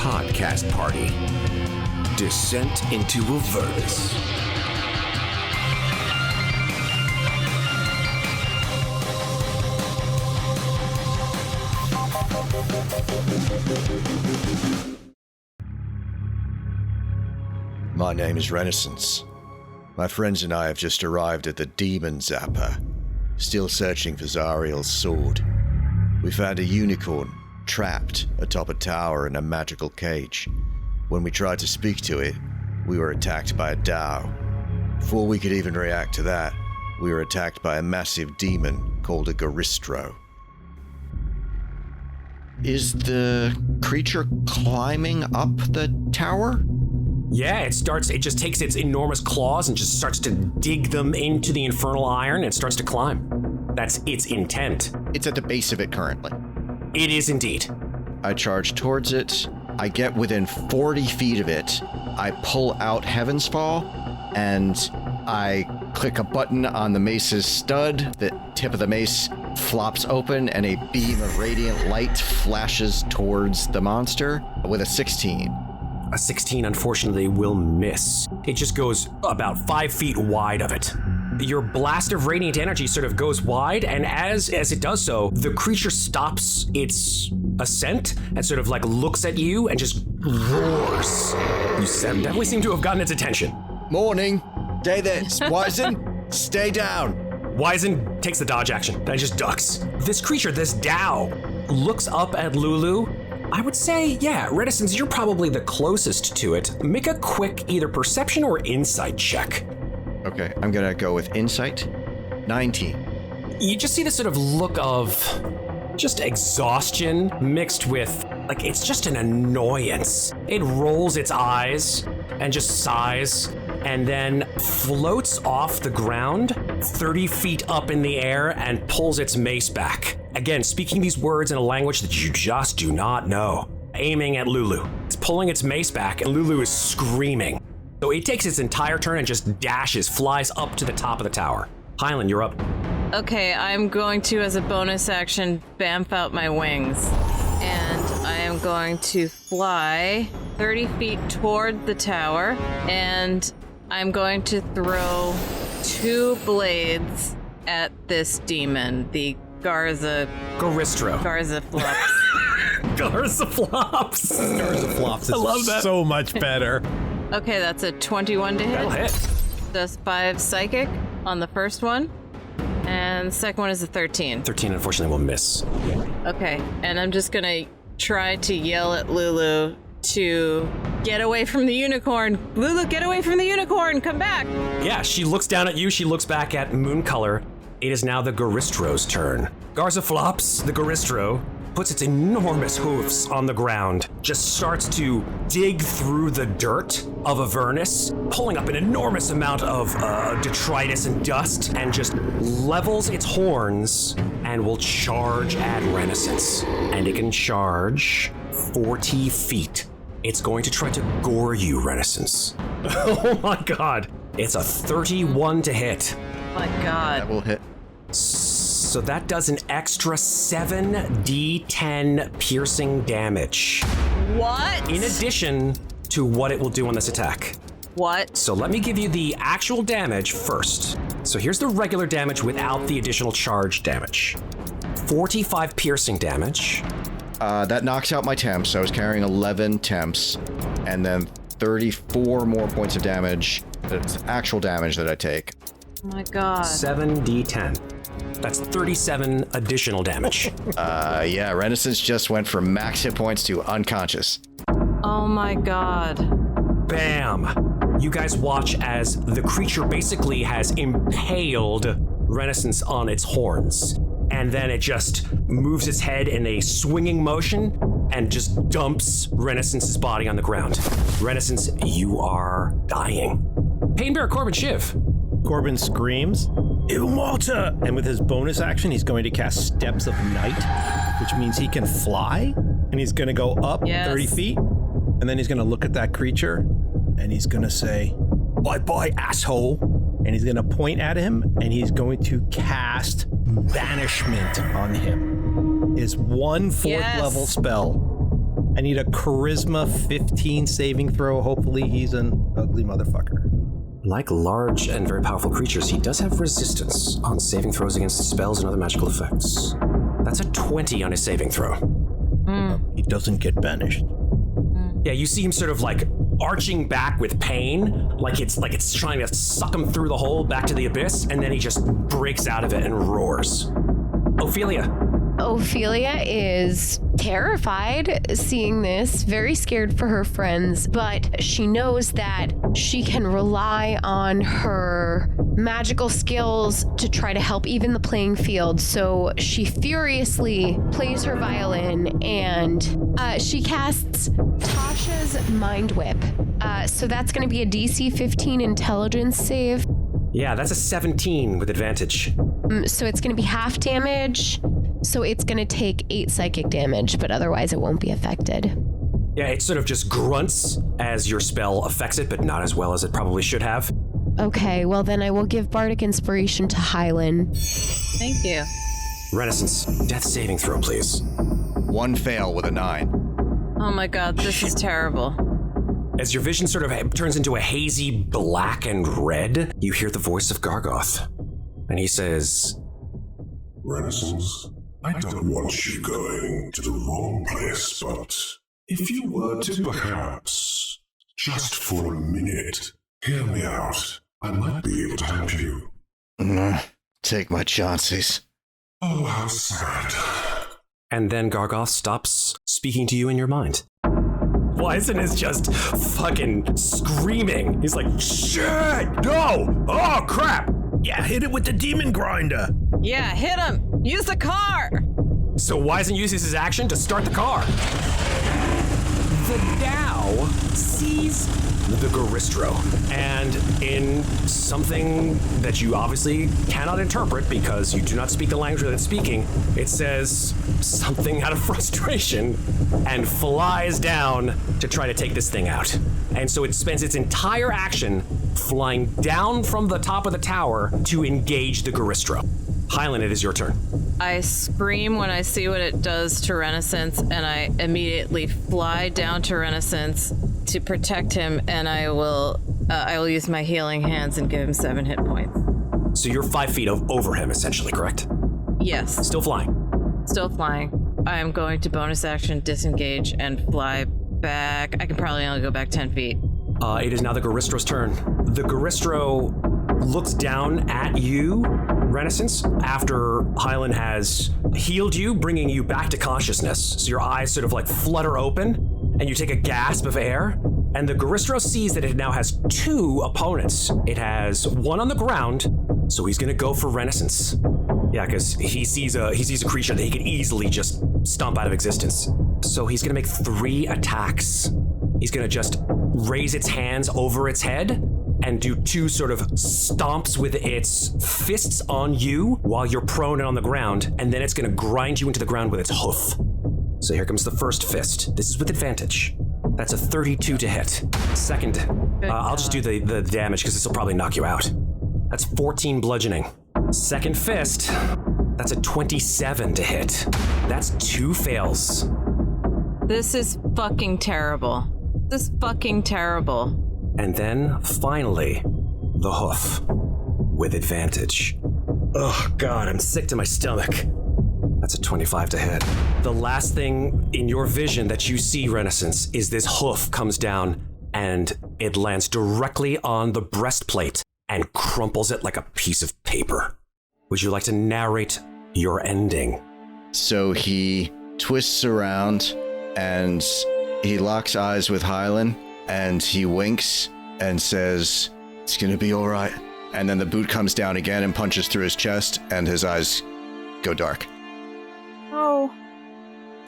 podcast party. Descent into Avernus. My name is Renascence. My friends and I have just arrived at the Demon Zapper, still searching for Zariel's sword. We found a unicorn trapped atop a tower in a magical cage. When we tried to speak to it, we were attacked by a Dao. Before we could even react to that, we were attacked by a massive demon called a Garistro. Is the creature climbing up the tower? Yeah, it just takes its enormous claws and just starts to dig them into the infernal iron and starts to climb. That's its intent. It's at the base of it currently. It is indeed. I charge towards it. I get within 40 feet of it. I pull out Heaven's Fall, and I click a button on the mace's stud. The tip of the mace flops open, and a beam of radiant light flashes towards the monster with a 16. A 16, unfortunately, will miss. It just goes about 5 feet wide of it. Your blast of radiant energy sort of goes wide, and as it does so, the creature stops its ascent and sort of like looks at you and just roars. You definitely seem to have gotten its attention. Morning. Stay there. Wizen, stay down. Wizen takes the dodge action and just ducks. This creature, this Dao, looks up at Lulu. I would say, yeah, Renascence, you're probably the closest to it. Make a quick either perception or insight check. Okay, I'm gonna go with insight. 19. You just see this sort of look of just exhaustion mixed with, like, it's just an annoyance. It rolls its eyes and just sighs and then floats off the ground 30 feet up in the air and pulls its mace back. Again, speaking these words in a language that you just do not know. Aiming at Lulu. It's pulling its mace back and Lulu is screaming. So it takes its entire turn and just dashes, flies up to the top of the tower. Hylan, you're up. Okay, I'm going to, as a bonus action, bamf out my wings. And I am going to fly 30 feet toward the tower. And I'm going to throw 2 blades at this demon, the Garza Garistro. Flops. Garza Flops. Garza Flops is so much better. Okay, that's a 21 to hit. That'll hit. Does 5 psychic on the first one. And the second one is a 13. 13, unfortunately, will miss. Okay, and I'm just gonna try to yell at Lulu to get away from the unicorn. Lulu, get away from the unicorn! Come back! Yeah, she looks down at you. She looks back at Mooncolor. It is now the Garistro's turn. Garza Flops, the Garistro, puts its enormous hoofs on the ground, just starts to dig through the dirt of Avernus, pulling up an enormous amount of detritus and dust, and just levels its horns and will charge at Renascence. And it can charge 40 feet. It's going to try to gore you, Renascence. Oh my god. It's a 31 to hit. My god. That will hit. So that does an extra 7d10 piercing damage. What? In addition to what it will do on this attack. What? So let me give you the actual damage first. So here's the regular damage without the additional charge damage. 45 piercing damage. That knocks out my temps. So I was carrying 11 temps, and then 34 more points of damage. That's actual damage that I take. Oh my god. 7d10. That's 37 additional damage. Yeah, Renascence just went from max hit points to unconscious. Oh my god. Bam! You guys watch as the creature basically has impaled Renascence on its horns. And then it just moves its head in a swinging motion and just dumps Renascence's body on the ground. Renascence, you are dying. Painbearer, Corbin, Shiv. Corbin screams, Ilmata! And with his bonus action, he's going to cast Steps of Night, which means he can fly, and he's going to go up 30 feet, and then he's going to look at that creature, and he's going to say, bye-bye, asshole. And he's going to point at him, and he's going to cast Banishment on him. His 1 4th level spell. I need a charisma 15 saving throw. Hopefully he's an ugly motherfucker. Like large and very powerful creatures, he does have resistance on saving throws against spells and other magical effects. That's a 20 on his saving throw. He doesn't get banished. Yeah, you see him sort of like arching back with pain, like it's trying to suck him through the hole back to the abyss, and then he just breaks out of it and roars. Ofelia is terrified seeing this, very scared for her friends, but she knows that she can rely on her magical skills to try to help even the playing field. So she furiously plays her violin and she casts Tasha's Mind Whip. So that's going to be a DC 15 intelligence save. Yeah, that's a 17 with advantage. So it's going to be half damage. So it's going to take 8 psychic damage, but otherwise it won't be affected. Yeah, it sort of just grunts as your spell affects it, but not as well as it probably should have. Okay, well then I will give Bardic Inspiration to Hylan. Thank you. Renascence, death saving throw, please. 1 fail with a 9. Oh my god, this is terrible. As your vision sort of turns into a hazy black and red, you hear the voice of Gargoth. And he says, Renascence, I don't want you going to the wrong place, but if you were to perhaps, just for a minute, hear me out, I might be able to help you. Take my chances. Oh, how sad. and then Gargoth stops speaking to you in your mind. Wizen is just fucking screaming. He's like, shit, no, oh crap. Yeah, hit it with the demon grinder. Yeah, hit him. Use the car. So Wizen uses his action to start the car. The Dow sees the Garistro, and in something that you obviously cannot interpret because you do not speak the language that it's speaking, it says something out of frustration and flies down to try to take this thing out. And so it spends its entire action flying down from the top of the tower to engage the Garistro. Hylan, it is your turn. I scream when I see what it does to Renascence, and I immediately fly down to Renascence to protect him, and I will use my healing hands and give him 7 hit points. So you're 5 feet over him, essentially, correct? Yes. Still flying. Still flying. I am going to bonus action disengage and fly back. I can probably only go back 10 feet. It is now the Garistro's turn. The Garistro looks down at you, Renascence, after Hylan has healed you, bringing you back to consciousness. So your eyes sort of like flutter open, and you take a gasp of air, and the Garistro sees that it now has 2 opponents. It has one on the ground, so he's gonna go for Renascence. Yeah, because he sees a creature that he can easily just stomp out of existence. So he's gonna make 3 attacks. He's gonna just raise its hands over its head and do 2 sort of stomps with its fists on you while you're prone and on the ground, and then it's gonna grind you into the ground with its hoof. So here comes the first fist. This is with advantage. That's a 32 to hit. Second, I'll just do the damage because this will probably knock you out. That's 14 bludgeoning. Second fist, that's a 27 to hit. That's 2 fails. This is fucking terrible. This is fucking terrible. And then, finally, the hoof with advantage. Oh God, I'm sick to my stomach. That's a 25 to hit. The last thing in your vision that you see, Renascence, is this hoof comes down and it lands directly on the breastplate and crumples it like a piece of paper. Would you like to narrate your ending? So he twists around and he locks eyes with Hylan and he winks and says, "It's gonna be all right." And then the boot comes down again and punches through his chest and his eyes go dark. Oh.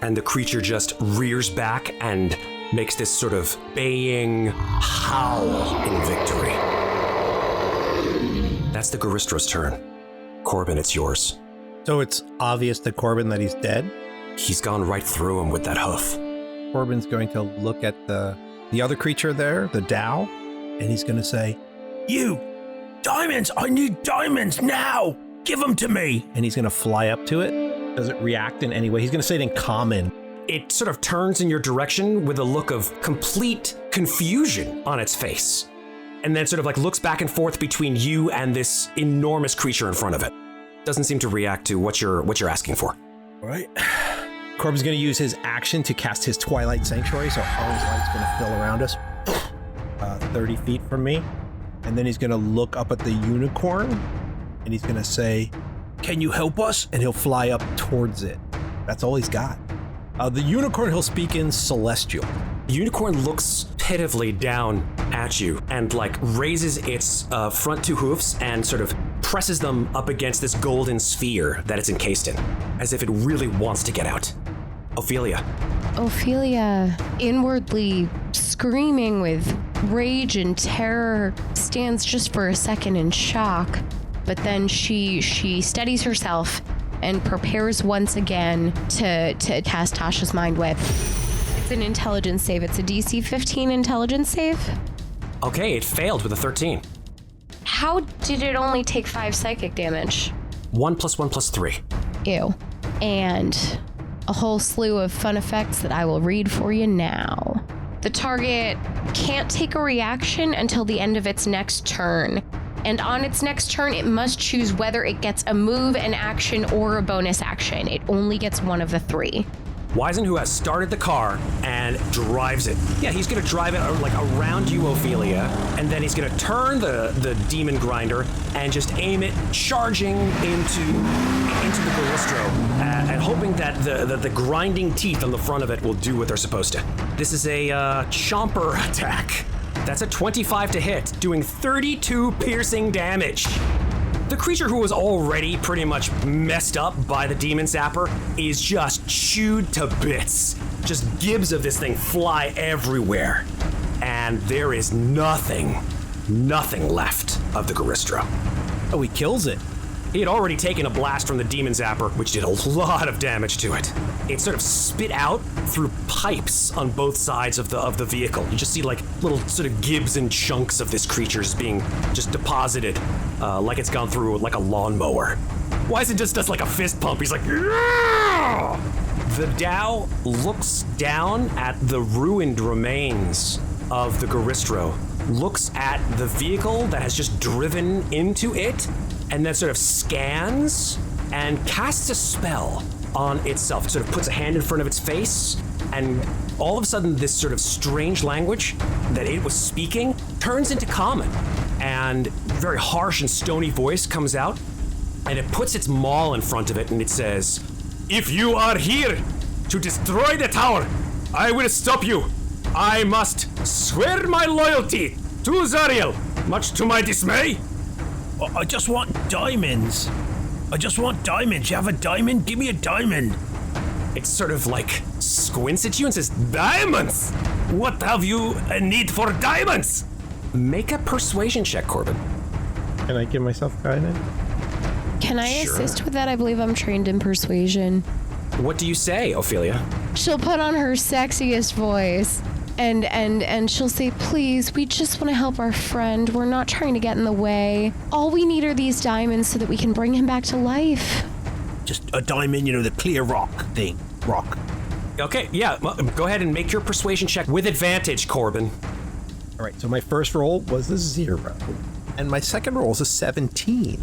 And the creature just rears back and makes this sort of baying howl in victory. That's the Garistro's turn. Corbin, it's yours. So it's obvious to Corbin that he's dead? He's gone right through him with that hoof. Corbin's going to look at the other creature there, the Dow, and he's going to say, "You! Diamonds! I need diamonds now! Give them to me!" And he's going to fly up to it. Does it react in any way? He's going to say it in common. it sort of turns in your direction with a look of complete confusion on its face. And then sort of like looks back and forth between you and this enormous creature in front of it. Doesn't seem to react to what you're asking for. All right. Corbin's going to use his action to cast his Twilight Sanctuary, so all his light's going to fill around us. 30 feet from me. And then he's going to look up at the unicorn, and he's going to say, "Can you help us?" And he'll fly up towards it. That's all he's got. The unicorn, he'll speak in Celestial. The unicorn looks pitifully down at you and like raises its front two hoofs and sort of presses them up against this golden sphere that it's encased in, as if it really wants to get out. Ofelia. Ofelia, inwardly screaming with rage and terror, stands just for a second in shock, but then she steadies herself and prepares once again to cast Tasha's Mind Whip. It's an intelligence save. It's a DC 15 intelligence save. Okay, it failed with a 13. How did it only take 5 psychic damage? 1 + 1 + 3. Ew. And a whole slew of fun effects that I will read for you now. The target can't take a reaction until the end of its next turn. And on its next turn, it must choose whether it gets a move, an action, or a bonus action. It only gets one of the 3. Wizen, who has started the car and drives it. Yeah, he's going to drive it like around you, Ofelia, and then he's going to turn the demon grinder and just aim it charging into the Ballistro, and hoping that the grinding teeth on the front of it will do what they're supposed to. This is a chomper attack. That's a 25 to hit, doing 32 piercing damage. The creature, who was already pretty much messed up by the Demon Zapper, is just chewed to bits. Just gibs of this thing fly everywhere. And there is nothing left of the Garistro. Oh, he kills it. He had already taken a blast from the Demon Zapper, which did a lot of damage to it. It sort of spit out through pipes on both sides of the vehicle. You just see like little sort of gibs and chunks of this creature being just deposited like it's gone through like a lawnmower. Wizen just does like a fist pump. He's like, yeah! The Dao looks down at the ruined remains of the Garistro, looks at the vehicle that has just driven into it, and then sort of scans and casts a spell on itself. It sort of puts a hand in front of its face, and all of a sudden this sort of strange language that it was speaking turns into common, and a very harsh and stony voice comes out, and it puts its maul in front of it, and it says, "If you are here to destroy the tower, I will stop you. I must swear my loyalty to Zariel, much to my dismay." I just want diamonds. You have a diamond? Give me a diamond. It sort of like squints at you and says, "Diamonds? What have you a need for diamonds?" Make a persuasion check, Corbin. Can I give myself guidance? Can I Sure. assist with that? I believe I'm trained in persuasion. What do you say, Ofelia? She'll put on her sexiest voice and she'll say, "Please, we just want to help our friend. We're not trying to get in the way. All we need are these diamonds so that we can bring him back to life." Just a diamond, the clear rock thing. Rock. Okay, yeah, go ahead and make your persuasion check with advantage, Corbin. All right, so my first roll was a 0, and my second roll is a 17.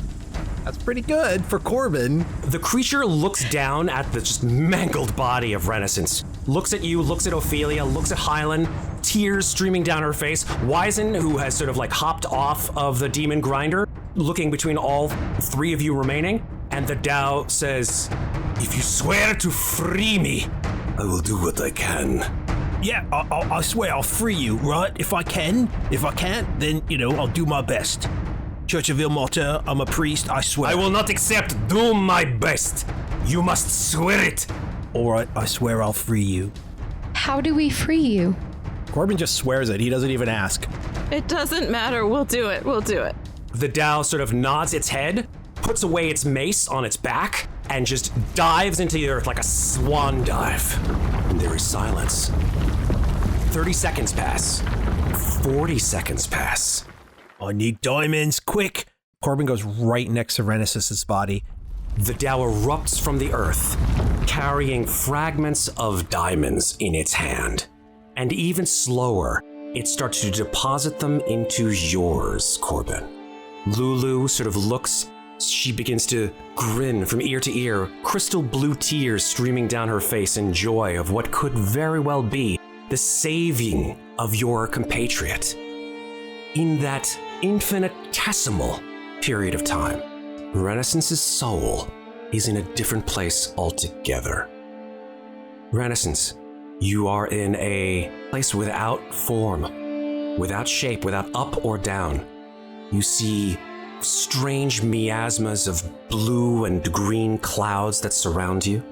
That's pretty good for Corbin. The creature looks down at the just mangled body of Renascence, looks at you, looks at Ofelia, looks at Hylan, tears streaming down her face. Wizen, who has sort of like hopped off of the demon grinder, looking between all 3 of you remaining, and the Dao says, "If you swear to free me, I will do what I can." Yeah, I swear I'll free you, right? If I can. If I can't, then, I'll do my best. Church of Ilmata, I'm a priest, I swear. I will not accept do my best. You must swear it. All right, I swear I'll free you. How do we free you? Corbin just swears it. He doesn't even ask. It doesn't matter. We'll do it. The Dao sort of nods its head, puts away its mace on its back, and just dives into the earth like a swan dive. And there is silence. 30 seconds pass. 40 seconds pass. I need diamonds, quick! Corbin goes right next to Renascence's body, the Tao erupts from the earth, carrying fragments of diamonds in its hand. And even slower, it starts to deposit them into yours, Corbin. Lulu sort of looks, she begins to grin from ear to ear, crystal blue tears streaming down her face in joy of what could very well be the saving of your compatriot. In that infinitesimal period of time, Renascence's soul is in a different place altogether. Renascence, you are in a place without form, without shape, without up or down. You see strange miasmas of blue and green clouds that surround you,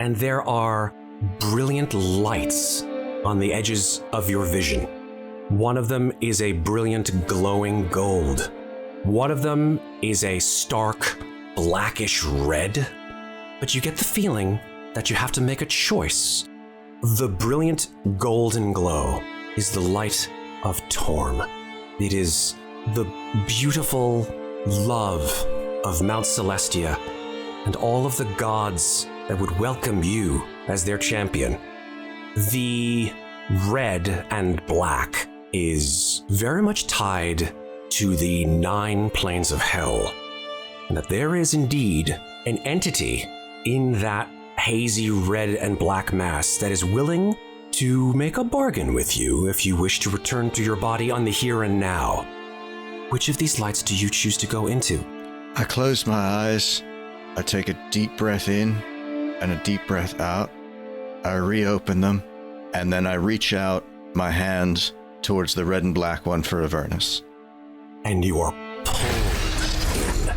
and there are brilliant lights on the edges of your vision. One of them is a brilliant glowing gold. One of them is a stark blackish red, but you get the feeling that you have to make a choice. The brilliant golden glow is the light of Torm. It is the beautiful love of Mount Celestia and all of the gods that would welcome you as their champion. The red and black is very much tied to the 9 planes of hell, and that there is indeed an entity in that hazy red and black mass that is willing to make a bargain with you if you wish to return to your body on the here and now. Which of these lights do you choose to go into? I close my eyes, I take a deep breath in and a deep breath out, I reopen them, and then I reach out my hands towards the red and black one for Avernus. And you are pulled in,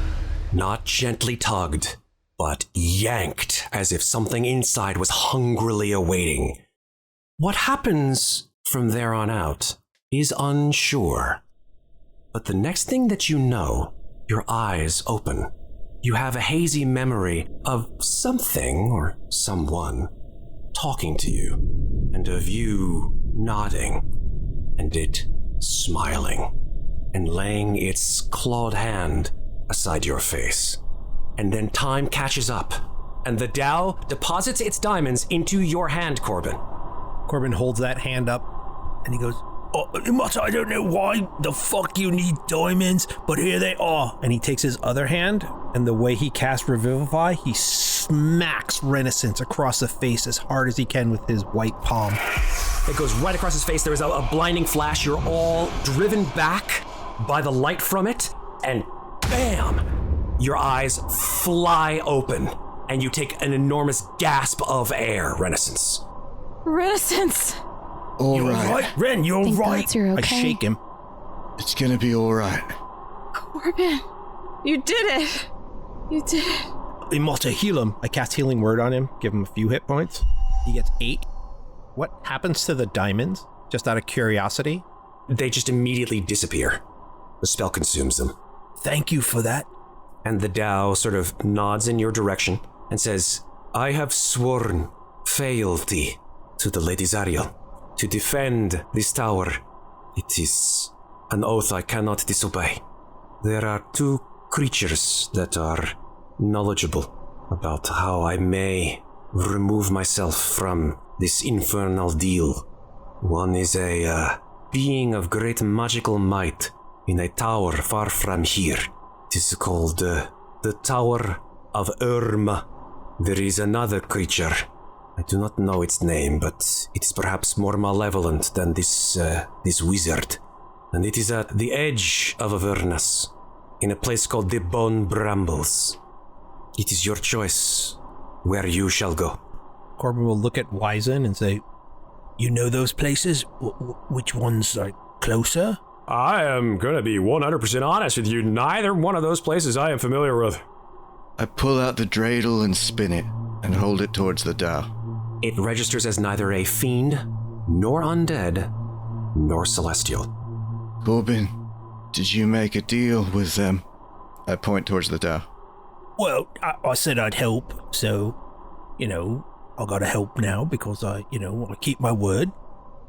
not gently tugged, but yanked as if something inside was hungrily awaiting. What happens from there on out is unsure. But the next thing that you know, your eyes open. You have a hazy memory of something or someone talking to you, and of you nodding, and it smiling, and laying its clawed hand aside your face. And then time catches up, and the Tao deposits its diamonds into your hand, Corbin. Corbin holds that hand up, and he goes, I don't know why the fuck you need diamonds, but here they are. And he takes his other hand, and the way he casts Revivify, he smacks Renascence across the face as hard as he can with his white palm. It goes right across his face. There is a blinding flash. You're all driven back by the light from it, and bam! Your eyes fly open, and you take an enormous gasp of air, Renascence. Renascence! All right. Ren, you're right. You're okay. I shake him. It's gonna be all right. Corbin, you did it. You did it. Imota, heal him. I cast Healing Word on him, give him a few hit points. He gets 8. What happens to the diamonds? Just out of curiosity? They just immediately disappear. The spell consumes them. Thank you for that. And the Tao sort of nods in your direction and says, I have sworn fealty to the Lady Zariel to defend this tower. It is an oath I cannot disobey. There are 2 creatures that are knowledgeable about how I may remove myself from this infernal deal. One is a being of great magical might in a tower far from here. It is called the Tower of Irma. There is another creature. I do not know its name, but it is perhaps more malevolent than this wizard. And it is at the edge of Avernus, in a place called the Bone Brambles. It is your choice where you shall go. Corbin will look at Wizen and say, you know those places? Which ones are closer? I am going to be 100% honest with you. Neither one of those places I am familiar with. I pull out the dreidel and spin it, and hold it towards the Tao. It registers as neither a fiend, nor undead, nor celestial. Corbin, did you make a deal with them? I point towards the Tao. Well, I said I'd help, so, I gotta help now because I keep my word,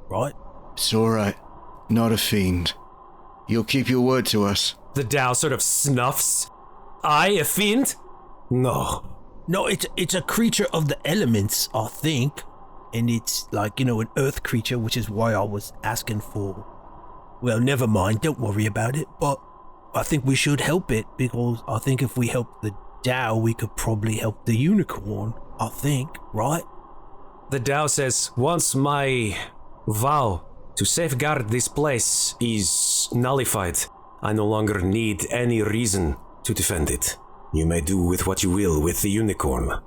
right? It's alright. Not a fiend. You'll keep your word to us. The Tao sort of snuffs. I, a fiend? No. No, it's a creature of the elements, I think. And it's like, an earth creature, which is why I was asking for... Well, never mind, don't worry about it. But I think we should help it, because I think if we help the Tao, we could probably help the unicorn, I think, right? The Tao says, once my vow to safeguard this place is nullified, I no longer need any reason to defend it. You may do with what you will with the unicorn.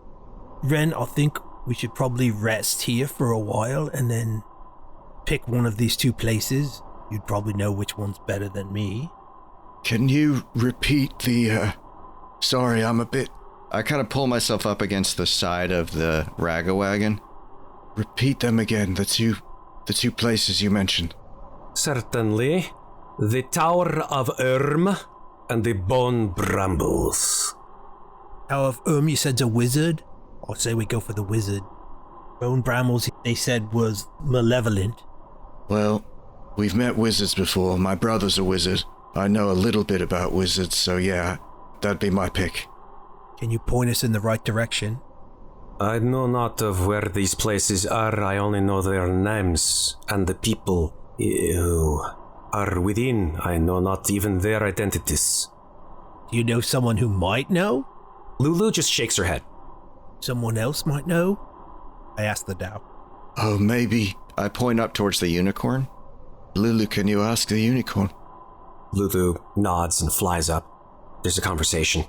Ren, I think we should probably rest here for a while and then pick one of these two places. You'd probably know which one's better than me. Can you repeat the, Sorry, I kind of pull myself up against the side of the ragawagon. Repeat them again, the two places you mentioned. Certainly. The Tower of Erm and the Bone Brambles. Tower of Erm, you said's a wizard? I'll say we go for the wizard. Bone Brambles, they said, was malevolent. Well, we've met wizards before. My brother's a wizard. I know a little bit about wizards, so yeah, that'd be my pick. Can you point us in the right direction? I know not of where these places are. I only know their names and the people who are within. I know not even their identities. Do you know someone who might know? Lulu just shakes her head. Someone else might know? I asked the Tao. Oh, maybe. I point up towards the unicorn. Lulu, can you ask the unicorn? Lulu nods and flies up. There's a conversation.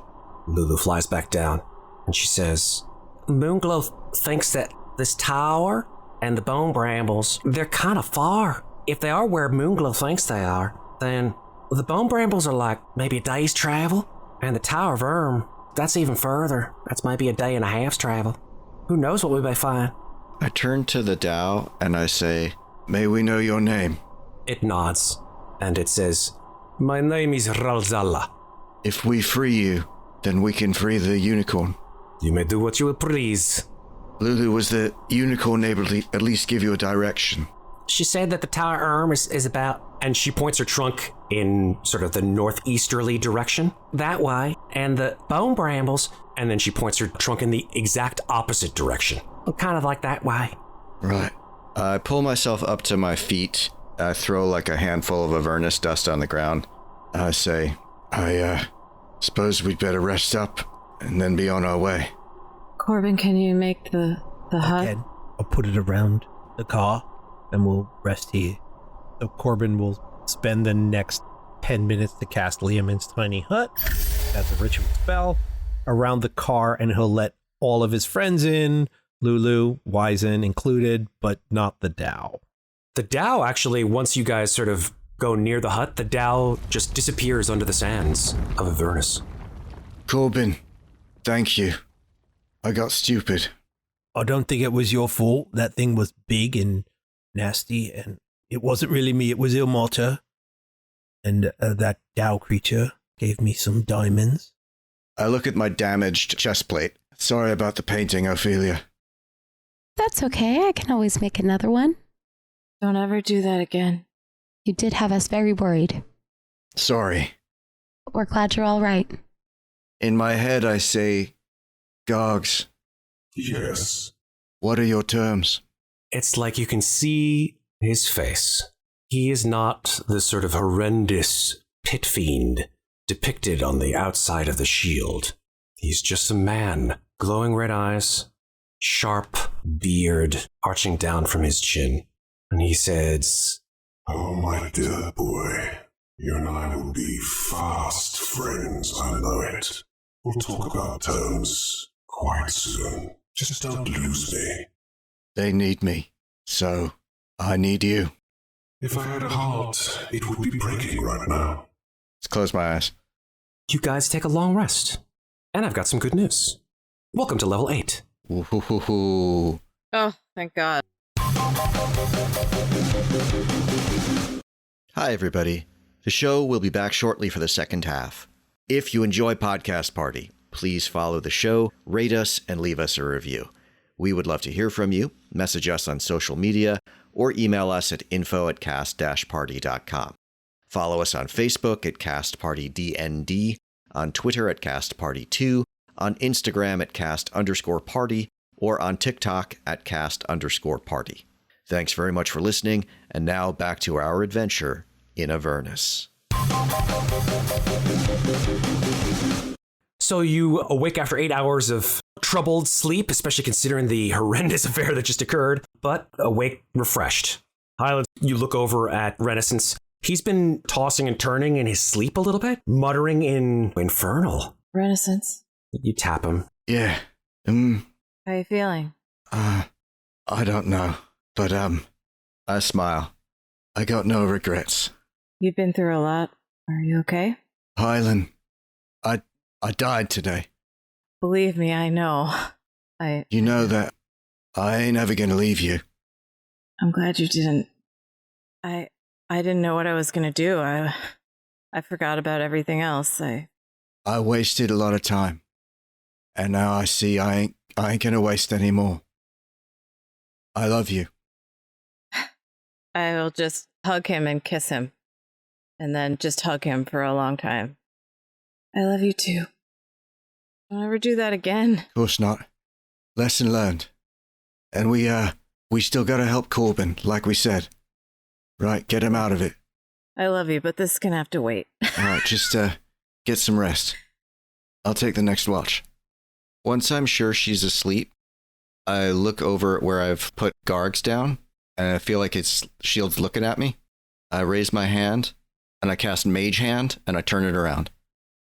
Lulu flies back down, and she says, Moonglow thinks that this tower and the Bone Brambles, they're kind of far. If they are where Moonglow thinks they are, then the Bone Brambles are like maybe a day's travel, and the Tower of Erm, that's even further. That's maybe a day and a half's travel. Who knows what we may find? I turn to the Tao and I say, May we know your name? It nods, and it says, My name is Ralzalla. If we free you, then we can free the unicorn. You may do what you will please. Lulu, was the unicorn able to at least give you a direction? She said that the Tower of Erm is about, and she points her trunk in sort of the northeasterly direction, that way, and the Bone Brambles, and then she points her trunk in the exact opposite direction, kind of like that way. Right. I pull myself up to my feet. I throw like a handful of Avernus dust on the ground. I say, I suppose we'd better rest up and then be on our way. Corbin, can you make the hut? Again, I'll put it around the car and we'll rest here. So Corbin will spend the next 10 minutes to cast Liamon's tiny hut as a ritual spell around the car, and he'll let all of his friends in, Lulu, Wizen included, but not the Tao. The Tao actually, once you guys sort of go near the hut, the Tao just disappears under the sands of Avernus. Corbin, thank you. I got stupid. I don't think it was your fault. That thing was big and nasty, and it wasn't really me. It was Ilmata. And that Tao creature gave me some diamonds. I look at my damaged chest plate. Sorry about the painting, Ofelia. That's okay. I can always make another one. Don't ever do that again. You did have us very worried. Sorry. We're glad you're all right. In my head, I say, Gargs. Yes. What are your terms? It's like you can see his face. He is not the sort of horrendous pit fiend depicted on the outside of the shield. He's just a man, glowing red eyes, sharp beard arching down from his chin. And he says, Oh, my dear boy, you and I will be fast friends, I know it. We'll talk about terms quite soon. Just don't lose me. They need me, so I need you. If I had a heart, it would be breaking right now. Let's close my eyes. You guys take a long rest. And I've got some good news. Welcome to level 8. Ooh. Oh, thank God. Hi, everybody. The show will be back shortly for the second half. If you enjoy Podcast Party, please follow the show, rate us, and leave us a review. We would love to hear from you. Message us on social media or email us at info@cast-party.com. Follow us on Facebook at CastPartyDND, on Twitter at CastParty2, on Instagram at cast_party, or on TikTok at cast_party. Thanks very much for listening, and now back to our adventure in Avernus. So you awake after 8 hours of troubled sleep, especially considering the horrendous affair that just occurred, but awake refreshed. Hylan, you look over at Renascence. He's been tossing and turning in his sleep a little bit, muttering in Infernal. Renascence. You tap him. Yeah. How you feeling? I don't know, but I smile. I got no regrets. You've been through a lot. Are you okay? Hylan, I died today. Believe me, I know. You know that I ain't ever gonna leave you. I'm glad you didn't. I didn't know what I was gonna do. I forgot about everything else. I wasted a lot of time, and now I see I ain't gonna waste any more. I love you. will just hug him and kiss him, and then just hug him for a long time. I love you too. Don't ever do that again. Of course not. Lesson learned. And we still gotta help Corbin, like we said. Right, get him out of it. I love you, but this is gonna have to wait. Alright, just get some rest. I'll take the next watch. Once I'm sure she's asleep, I look over at where I've put Gargs down, and I feel like its shield's looking at me. I raise my hand, and I cast Mage Hand, and I turn it around.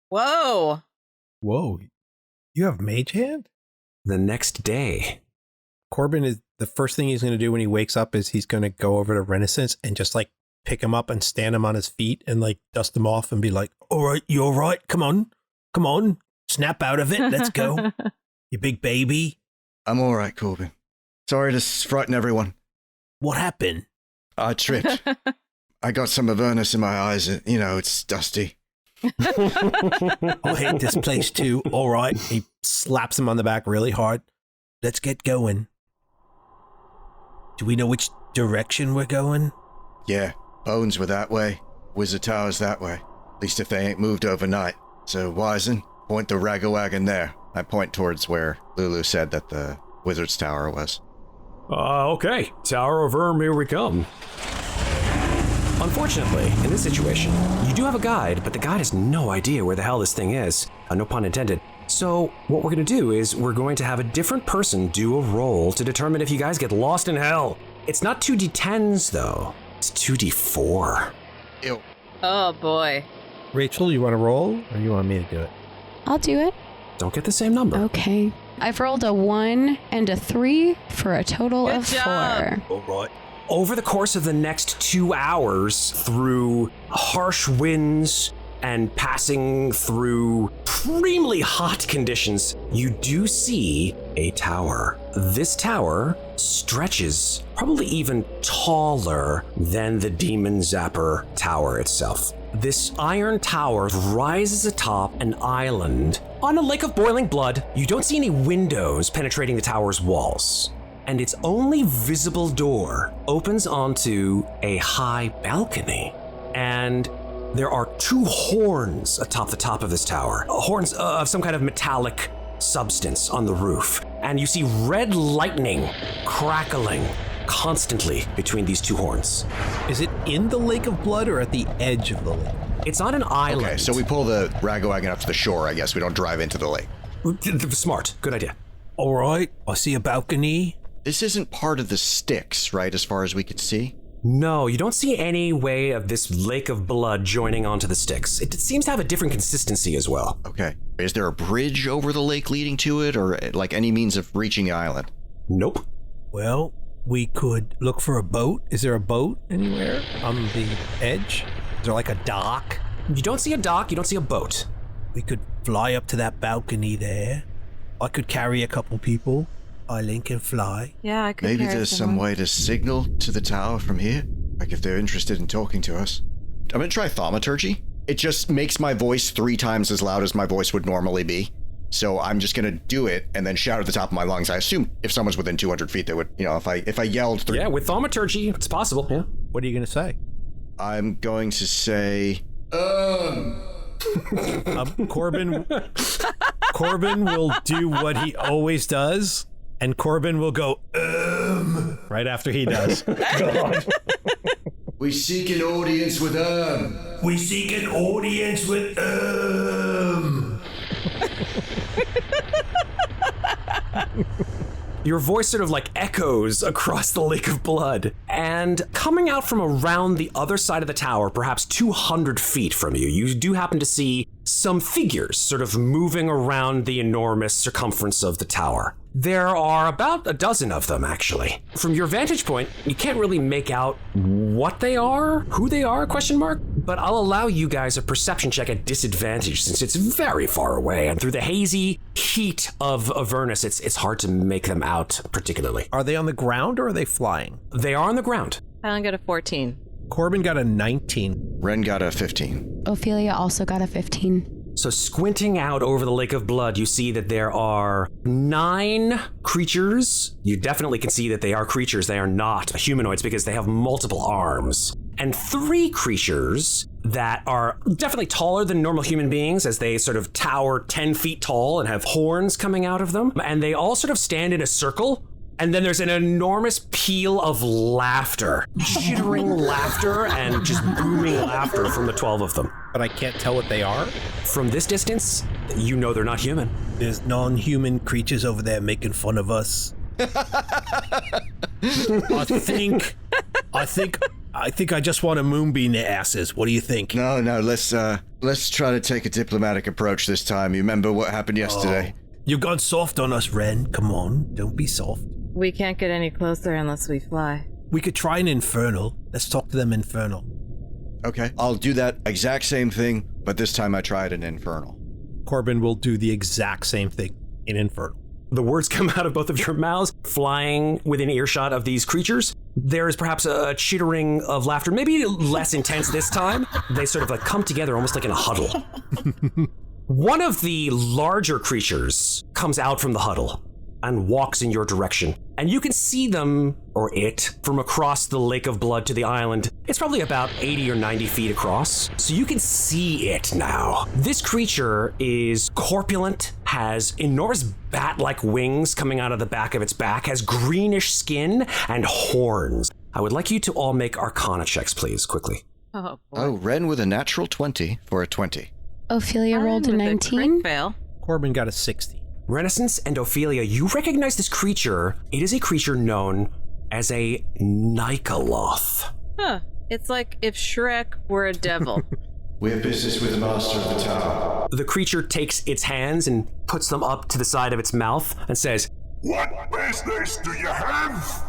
Whoa! Whoa. You have Mage Hand? The next day. Corbin is the first thing he's going to do when he wakes up is he's going to go over to Renascence and just like pick him up and stand him on his feet and like dust him off and be like, all right, you all right? Come on, snap out of it. Let's go. You big baby. I'm all right, Corbin. Sorry to frighten everyone. What happened? I tripped. I got some Avernus in my eyes. It's dusty. I hate this place too. All right. He slaps him on the back really hard. Let's get going. Do we know which direction we're going? Yeah, bones were that way. Wizard Tower's that way. At least if they ain't moved overnight. So, Wizen, point the ragawagon there. I point towards where Lulu said that the Wizard's Tower was. Okay. Tower of Erm, here we come. Unfortunately, in this situation, you do have a guide, but the guide has no idea where the hell this thing is. No pun intended. So what we're going to do is we're going to have a different person do a roll to determine if you guys get lost in hell. It's not 2d10s, though. It's 2d4. Ew. Oh, boy. Rachel, you want to roll or you want me to do it? I'll do it. Don't get the same number. Okay. I've rolled a 1 and a 3 for a total Good of job. 4. All right. Over the course of the next 2 hours, through harsh winds and passing through extremely hot conditions, you do see a tower. This tower stretches probably even taller than the Demon Zapper tower itself. This iron tower rises atop an island on a lake of boiling blood. You don't see any windows penetrating the tower's walls. And its only visible door opens onto a high balcony. And there are 2 horns atop the top of this tower, horns of some kind of metallic substance on the roof. And you see red lightning crackling constantly between these 2 horns. Is it in the Lake of Blood or at the edge of the lake? It's on an island. Okay, so we pull the ragawagon up to the shore, I guess. We don't drive into the lake. Smart. Good idea. All right. I see a balcony. This isn't part of the Styx, right, as far as we could see? No, you don't see any way of this lake of blood joining onto the Styx. It seems to have a different consistency as well. Okay. Is there a bridge over the lake leading to it, or like any means of reaching the island? Nope. Well, we could look for a boat. Is there a boat anywhere on the edge? Is there like a dock? You don't see a dock, you don't see a boat. We could fly up to that balcony there. I could carry a couple people. Hylan can fly. Yeah, I could. Maybe there's some way to signal to the tower from here. Like if they're interested in talking to us. I'm gonna try thaumaturgy. It just makes my voice 3 times as loud as my voice would normally be. So I'm just gonna do it and then shout at the top of my lungs. I assume if someone's within 200 feet, they would, if I yelled 3. Yeah, with thaumaturgy, it's possible, yeah. What are you going to say? I'm going to say, Corbin Corbin will do what he always does, and Corbin will go, right after he does. God. We seek an audience with We seek an audience with Your voice sort of like echoes across the lake of blood. And coming out from around the other side of the tower, perhaps 200 feet from you, you do happen to see some figures sort of moving around the enormous circumference of the tower. There are about a dozen of them, actually. From your vantage point, you can't really make out what they are, who they are, ? But I'll allow you guys a perception check at disadvantage since it's very far away, and through the hazy heat of Avernus, it's hard to make them out particularly. Are they on the ground or are they flying? They are on the ground. Hylan got a 14. Corbin got a 19. Ren got a 15. Ophelia also got a 15. So squinting out over the lake of blood, you see that there are 9 creatures. You definitely can see that they are creatures. They are not humanoids because they have multiple arms. And 3 creatures that are definitely taller than normal human beings as they sort of tower 10 feet tall and have horns coming out of them. And they all sort of stand in a circle. And then there's an enormous peal of laughter, jittering laughter and just booming laughter from the 12 of them. But I can't tell what they are? From this distance, you know they're not human. There's non-human creatures over there making fun of us. I think I just want to moonbeam their asses. What do you think? No, let's try to take a diplomatic approach this time. You remember what happened yesterday? You've gone soft on us, Ren. Come on, don't be soft. We can't get any closer unless we fly. We could try an infernal. Let's talk to them infernal. Okay, I'll do that exact same thing, but this time I tried an infernal. Corbin will do the exact same thing in infernal. The words come out of both of your mouths, flying within earshot of these creatures. There is perhaps a chittering of laughter, maybe less intense this time. They sort of like come together almost like in a huddle. One of the larger creatures comes out from the huddle and walks in your direction. And you can see them, or it, from across the lake of blood to the island. It's probably about 80 or 90 feet across. So you can see it now. This creature is corpulent, has enormous bat-like wings coming out of the back of its back, has greenish skin and horns. I would like you to all make Arcana checks, please, quickly. Oh, boy. Oh, Ren with a natural 20 for a 20. Ophelia rolled a 19. Fail. Corbin got a 60. Renaissance and Ophelia, you recognize this creature. It is a creature known as a Nikoloth. Huh. It's like if Shrek were a devil. We have business with the master of the tower. The creature takes its hands and puts them up to the side of its mouth and says, What business do you have?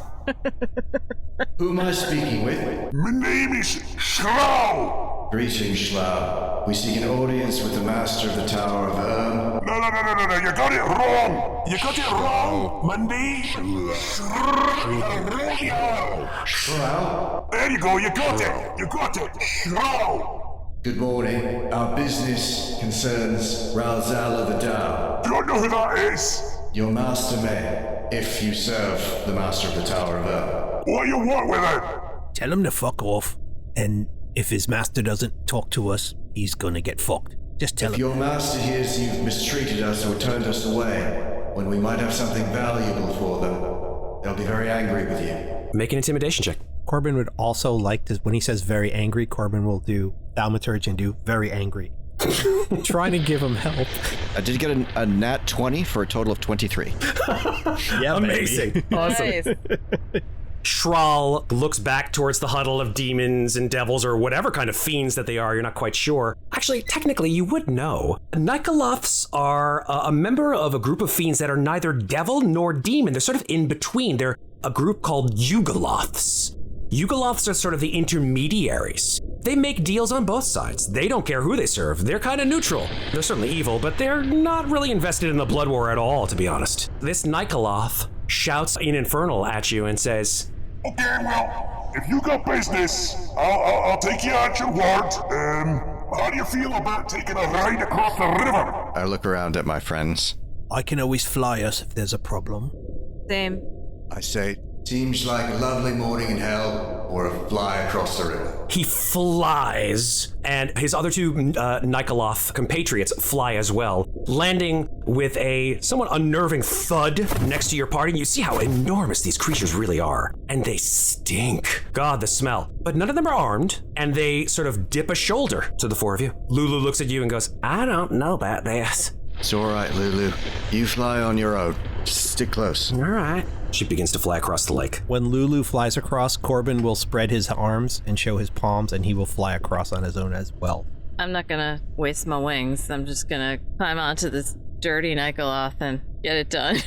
Who am I speaking with? My name is Shroud. Greetings, Schlau. We seek an audience with the master of the Tower of No, you got it wrong. You got it wrong. My name Shroud? There you go, you got it. Shroud. Good morning. Our business concerns Ralzal of the Dow. Do you know who that is? Your master may, if you serve the master of the Tower of What do you want with him? Tell him to fuck off, and if his master doesn't talk to us, he's gonna get fucked. Just tell If him. your master hears you've mistreated us or turned us away, when we might have something valuable for them, they'll be very angry with you. make an intimidation check. Corbin would also like to, when he says very angry, Corbin will do thaumaturgy and do very angry. Trying to give him help. I did get a nat 20 for a total of 23. Yeah, Amazing. Awesome. Nice. Shrall looks back towards the huddle of demons and devils or whatever kind of fiends that they are, you're not quite sure. Actually, technically, you would know. Nikoloths are a member of a group of fiends that are neither devil nor demon. They're sort of in between. They're a group called Yugoloths. Yugoloths are sort of the intermediaries. They make deals on both sides. They don't care who they serve. They're kind of neutral. They're certainly evil, but they're not really invested in the blood war at all, to be honest. This Nikoloth shouts in Infernal at you and says, Okay, well, if you got business, I'll take you at your word. How do you feel about taking a ride across the river? I look around at my friends. I can always fly us if there's a problem. Same. I say, Seems like a lovely morning in hell, or a fly across the river. He flies, and his other two Nikoloth compatriots fly as well, landing with a somewhat unnerving thud next to your party. You see how enormous these creatures really are, and they stink. God, the smell. But none of them are armed, and they sort of dip a shoulder to the four of you. Lulu looks at you and goes, I don't know about this. It's all right, Lulu. You fly on your own. Just stick close. All right. She begins to fly across the lake. When Lulu flies across, Corbin will spread his arms and show his palms, and he will fly across on his own as well. I'm not gonna waste my wings. I'm just gonna climb onto this dirty Nikoloth and get it done.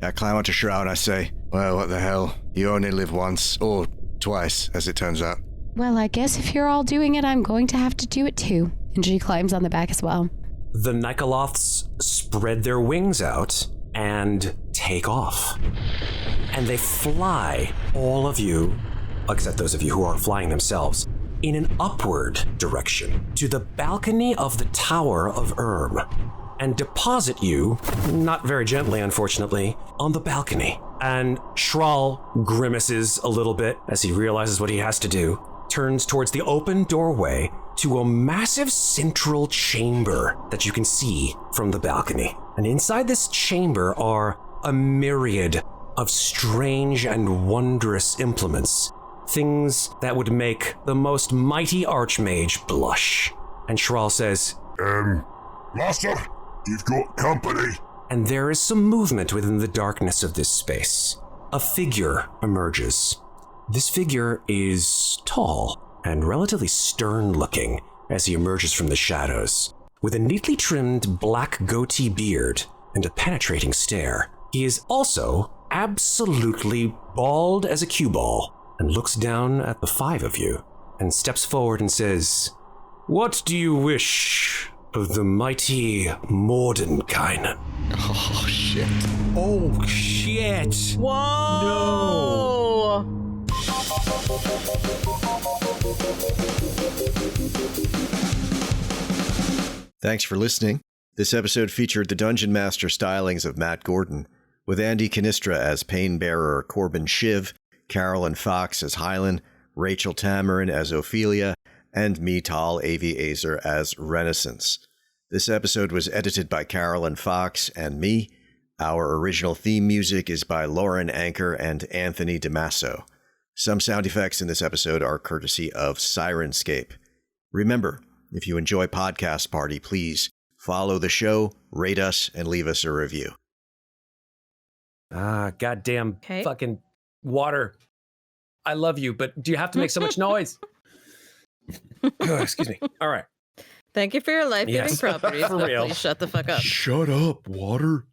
I climb onto Shroud, I say, well, what the hell? You only live once, or twice, as it turns out. Well, I guess if you're all doing it, I'm going to have to do it too. And she climbs on the back as well. The Nikoloths spread their wings out and take off. And they fly, all of you, except those of you who are flying themselves, in an upward direction to the balcony of the Tower of and deposit you, not very gently unfortunately, on the balcony. And Shrall grimaces a little bit as he realizes what he has to do, turns towards the open doorway to a massive central chamber that you can see from the balcony. And inside this chamber are a myriad of strange and wondrous implements, things that would make the most mighty archmage blush. And Shrall says, Master, you've got company. And there is some movement within the darkness of this space. A figure emerges. This figure is tall and relatively stern-looking as he emerges from the shadows. With a neatly trimmed black goatee beard and a penetrating stare, he is also absolutely bald as a cue ball and looks down at the five of you and steps forward and says, What do you wish of the mighty Mordenkainen? Oh, shit. Oh, shit. Whoa! No! Thanks for listening. This episode featured the Dungeon Master stylings of Matt Gordon, with Andy Cannistra as Painbearer Corbin Shiv, Carolyn Fox as Hylan, Rachel Tamarin as Ofelia, and me, Tal Aviezer, as Renascence. This episode was edited by Carolyn Fox and me. Our original theme music is by Lauren Anker and Anthony DiMasso. Some sound effects in this episode are courtesy of Syrinscape. Remember, if you enjoy Podcast Party, please follow the show, rate us, and leave us a review. Goddamn fucking water. I love you, but do you have to make so much noise? Excuse me. All right. Thank you for your life-giving properties. For real. Please shut the fuck up. Shut up, water.